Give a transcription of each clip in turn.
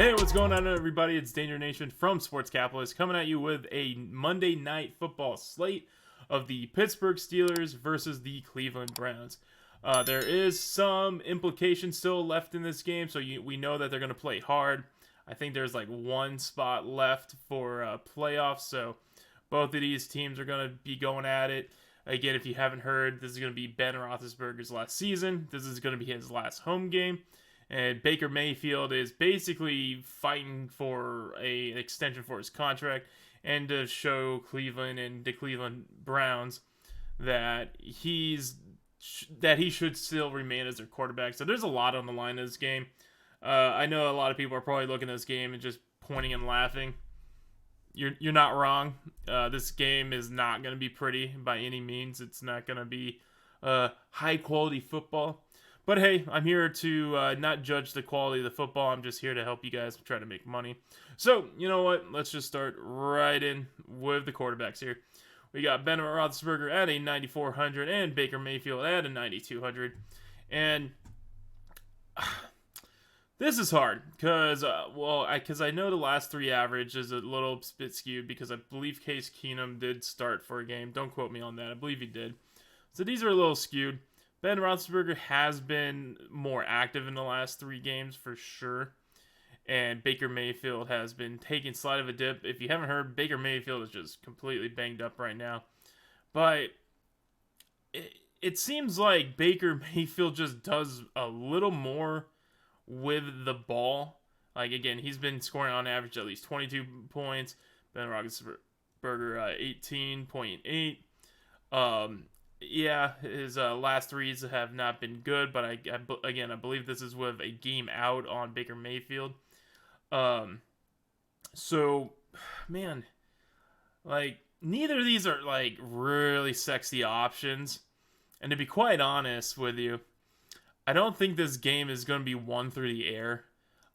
Hey, what's going on, everybody? It's Dangernation from Sports Capitalist coming at you with a Monday Night Football slate of the Pittsburgh Steelers versus the Cleveland Browns. There is some implication still left in this game, so we know that they're going to play hard. I think there's like one spot left for playoffs, so both of these teams are going to be going at it. Again, if you haven't heard, this is going to be Ben Roethlisberger's last season. This is going to be his last home game. And Baker Mayfield is basically fighting for an extension for his contract and to show Cleveland and the Cleveland Browns that he should still remain as their quarterback. So there's a lot on the line in this game. I know a lot of people are probably looking at this game and just pointing and laughing. You're not wrong. This game is not going to be pretty by any means. It's not going to be high quality football. But hey, I'm here to not judge the quality of the football. I'm just here to help you guys try to make money. So, you know what? Let's just start right in with the quarterbacks here. We got Ben Roethlisberger at a 9,400 and Baker Mayfield at a 9,200. And this is hard because, I know the last three average is a little bit skewed because I believe Case Keenum did start for a game. Don't quote me on that. I believe he did. So these are a little skewed. Ben Roethlisberger has been more active in the last three games for sure. And Baker Mayfield has been taking slight of a dip. If you haven't heard, Baker Mayfield is just completely banged up right now. But it seems like Baker Mayfield just does a little more with the ball. Like, again, he's been scoring on average at least 22 points. Ben Roethlisberger, 18.8. Yeah, his last threes have not been good, but I believe this is with a game out on Baker Mayfield. So, man, like, neither of these are, like, really sexy options. And to be quite honest with you, I don't think this game is going to be won through the air.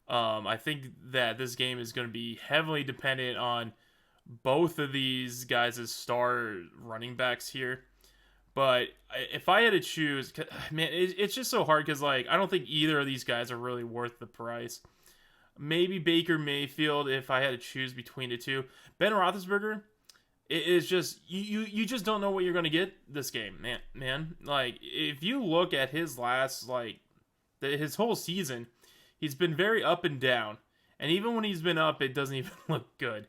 I think that this game is going to be heavily dependent on both of these guys' star running backs here. But if I had to choose, man, it's just so hard because, like, I don't think either of these guys are really worth the price. Maybe Baker Mayfield if I had to choose between the two. Ben Roethlisberger, it is just, you just don't know what you're going to get this game, man. Like, if you look at his last, like, his whole season, he's been very up and down. And even when he's been up, it doesn't even look good.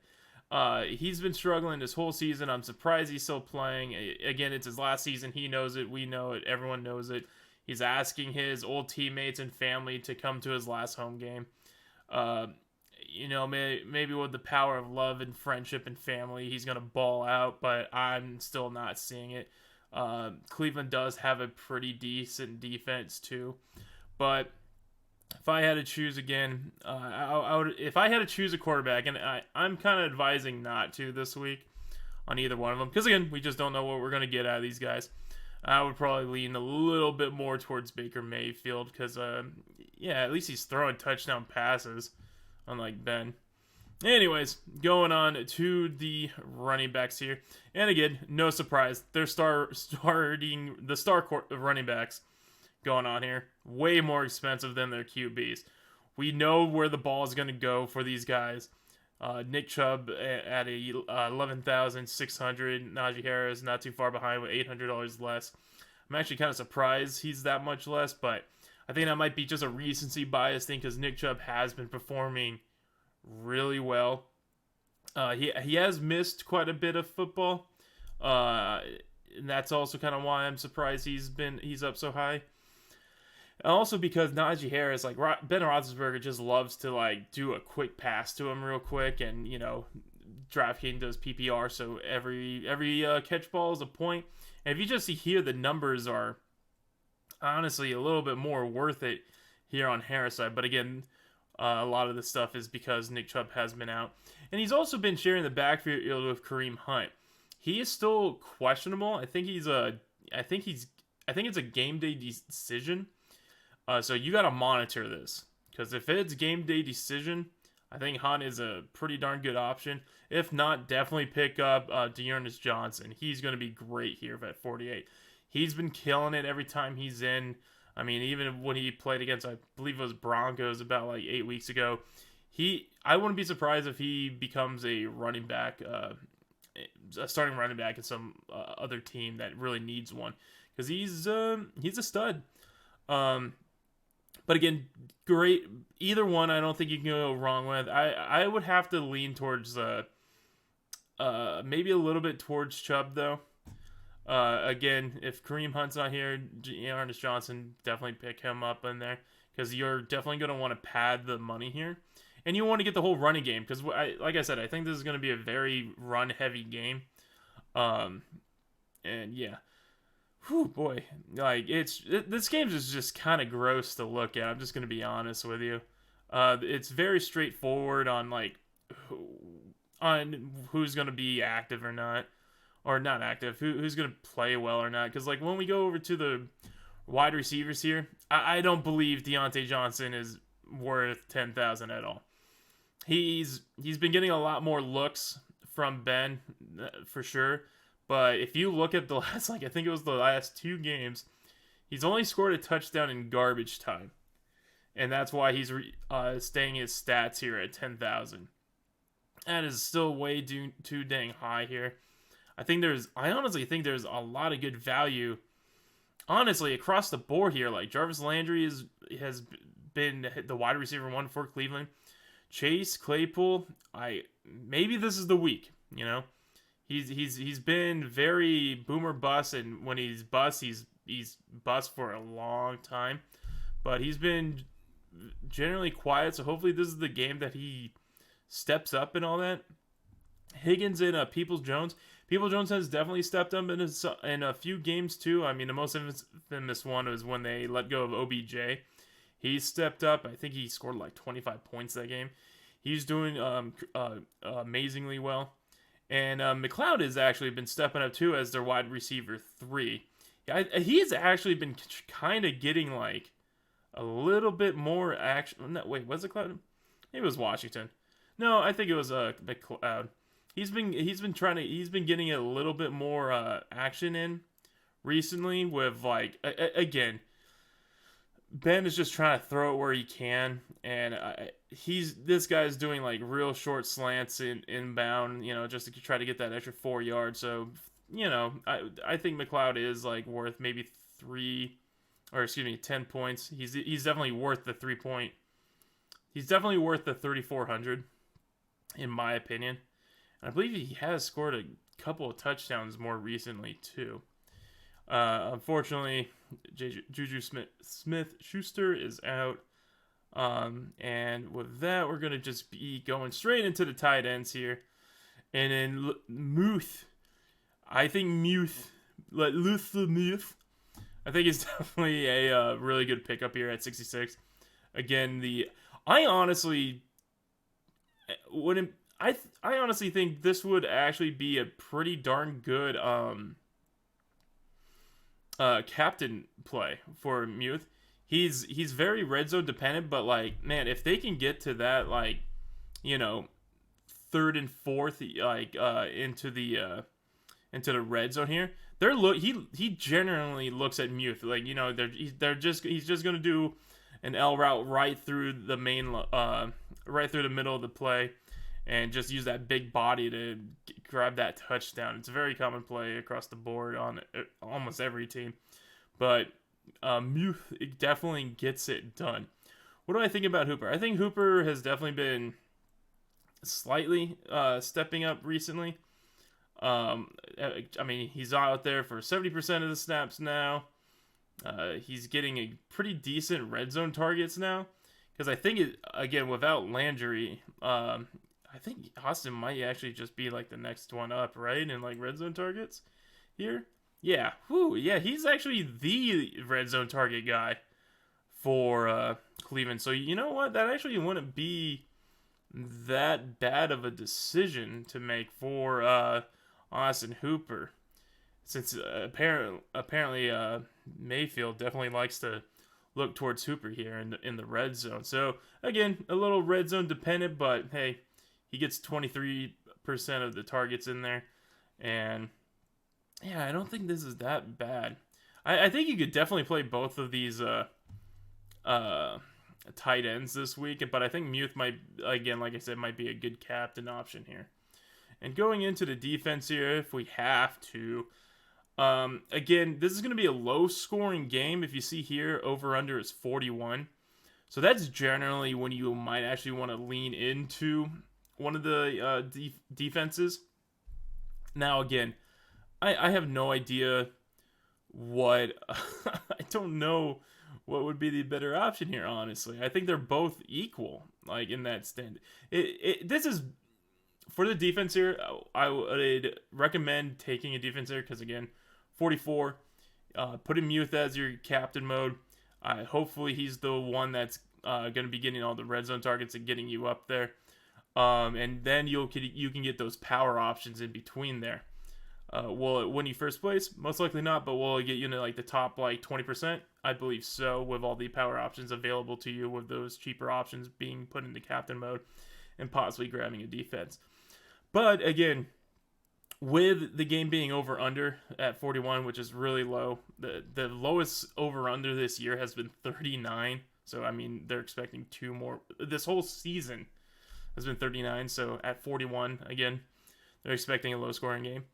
He's been struggling this whole season. I'm surprised he's still playing. Again, it's his last season. He knows it. We know it. Everyone knows it. He's asking his old teammates and family to come to his last home game. Maybe with the power of love and friendship and family, he's going to ball out, but I'm still not seeing it. Cleveland does have a pretty decent defense too, but if I had to choose again, I would. If I had to choose a quarterback, and I'm kind of advising not to this week on either one of them, because again, we just don't know what we're going to get out of these guys. I would probably lean a little bit more towards Baker Mayfield, because, at least he's throwing touchdown passes, unlike Ben. Anyways, going on to the running backs here, and again, no surprise, they're starting the star running backs. Going on here, way more expensive than their QBs. We know where the ball is going to go for these guys. Nick Chubb at a 11,600. Najee Harris not too far behind with $800 less. I'm actually kind of surprised he's that much less, but I think that might be just a recency bias thing because Nick Chubb has been performing really well. He has missed quite a bit of football, and that's also kind of why I'm surprised he's up so high. Also because Najee Harris, like Ben Roethlisberger, just loves to like do a quick pass to him real quick, and DraftKings does PPR, so every catch ball is a point. And if you just see here, the numbers are honestly a little bit more worth it here on Harris' side. But again, a lot of this stuff is because Nick Chubb has been out, and he's also been sharing the backfield with Kareem Hunt. He is still questionable. I think it's a game day decision. So you got to monitor this, because if it's game day decision, I think Hunt is a pretty darn good option. If not, definitely pick up Dearness Johnson. He's going to be great here at 48. He's been killing it every time he's in. I mean, even when he played against, I believe it was Broncos about like 8 weeks ago, I wouldn't be surprised if he becomes a running back, a starting running back in some other team that really needs one, because he's a stud. But again, great either one. I don't think you can go wrong with. I would have to lean towards maybe a little bit towards Chubb though. Again, if Kareem Hunt's not here, Ernest Johnson, definitely pick him up in there, because you're definitely going to want to pad the money here. And you want to get the whole running game, because like I said, I think this is going to be a very run-heavy game. And yeah. Whew, boy. Like, this game is just kind of gross to look at. I'm just going to be honest with you. It's very straightforward on, like, who's going to be active or not. Or not active. Who's going to play well or not. Because, like, when we go over to the wide receivers here, I don't believe Deontay Johnson is worth 10,000 at all. He's been getting a lot more looks from Ben, for sure. But if you look at the last, like, I think it was the last 2 games, he's only scored a touchdown in garbage time. And that's why he's staying his stats here at 10,000. That is still way too dang high here. I honestly think there's a lot of good value, honestly, across the board here. Like, Jarvis Landry has been the wide receiver 1 for Cleveland. Chase Claypool, maybe this is the week, you know. He's been very boomer bust, and when he's bust, he's bust for a long time. But he's been generally quiet, so hopefully this is the game that he steps up and all that. Higgins and Peoples-Jones. Peoples-Jones has definitely stepped up in a few games too. I mean, the most infamous one was when they let go of OBJ. He stepped up. I think he scored like 25 points that game. He's doing amazingly well. And McLeod has actually been stepping up too as their wide receiver 3. He's actually been kind of getting like a little bit more action. No, wait, was it McLeod? It was Washington. No, I think it was McLeod. He's been getting a little bit more action in recently with, like, again, Ben is just trying to throw it where he can, and this guy's doing like real short slants inbound, you know, just to try to get that extra 4 yards. So, you know, I think McLeod is like worth maybe 10 points. He's definitely worth the 3 point. He's definitely worth the 3,400, in my opinion. And I believe he has scored a couple of touchdowns more recently too. Unfortunately, Juju Smith-Schuster is out. And with that, we're going to just be going straight into the tight ends here. And then Muth. I think Muth. I think he's definitely a really good pickup here at 66. Again, I honestly think this would actually be a pretty darn good captain play for Muth. He's very red zone dependent, but like, man, if they can get to that, like, you know, 3rd and 4th, like into the red zone here, he generally looks at Muth like, you know, he's just gonna do an L route right through the right through the middle of the play, and just use that big body to grab that touchdown. It's a very common play across the board on almost every team. But Muth definitely gets it done. What do I think about Hooper? I think Hooper has definitely been slightly stepping up recently. I mean, he's out there for 70% of the snaps now. He's getting a pretty decent red zone targets now. Because I think, again, without Landry, I think Austin might actually just be like the next one up, right? In like red zone targets here. Yeah. Whew. Yeah, he's actually the red zone target guy for Cleveland. So, you know what? That actually wouldn't be that bad of a decision to make for Austin Hooper. Since apparently Mayfield definitely likes to look towards Hooper here in the red zone. So, again, a little red zone dependent, but hey, he gets 23% of the targets in there. And, yeah, I don't think this is that bad. I think you could definitely play both of these tight ends this week, but I think Muth might, again, like I said, might be a good captain option here. And going into the defense here, if we have to, again, this is going to be a low-scoring game. If you see here, over-under is 41. So that's generally when you might actually want to lean into one of the defenses. Now, again, I have no idea what... I don't know what would be the better option here, honestly. I think they're both equal, like, in that stand. This is... For the defense here, I would recommend taking a defense here because, again, 44. Putting Muth as your captain mode. Hopefully he's the one that's going to be getting all the red zone targets and getting you up there. And then you can get those power options in between there. Will it win you first place? Most likely not, but will it get you into like the top like 20%? I believe so, with all the power options available to you, with those cheaper options being put into captain mode and possibly grabbing a defense. But again, with the game being over-under at 41, which is really low, the lowest over-under this year has been 39. So, I mean, they're expecting 2 more. This whole season has been 39. So, at 41, again, they're expecting a low-scoring game.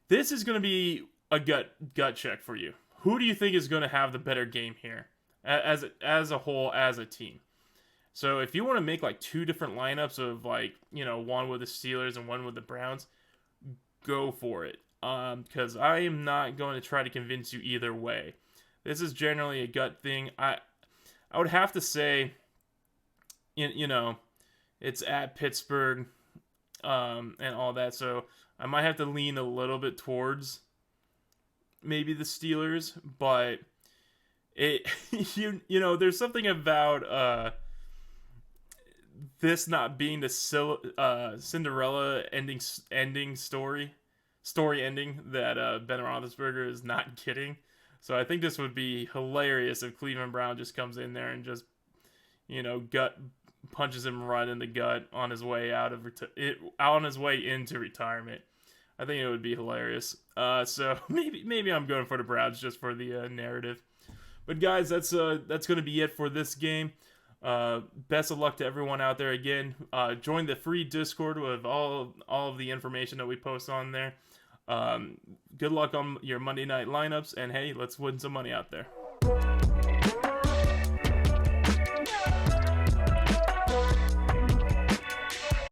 This is going to be a gut check for you. Who do you think is going to have the better game here as a whole, as a team? So if you want to make like 2 different lineups of like, you know, one with the Steelers and one with the Browns, go for it. Because I am not going to try to convince you either way. This is generally a gut thing. I would have to say, you know, it's at Pittsburgh and all that. So I might have to lean a little bit towards maybe the Steelers. But it you know, there's something about this not being the Cinderella ending story ending that Ben Roethlisberger is not getting. So I think this would be hilarious if Cleveland Brown just comes in there and just, you know, punches him right in the gut on his way on his way into retirement. I think it would be hilarious. So maybe I'm going for the Browns just for the narrative. But guys, that's going to be it for this game. Best of luck to everyone out there. Again, join the free Discord with all of the information that we post on there. Good luck on your Monday night lineups, and hey, let's win some money out there.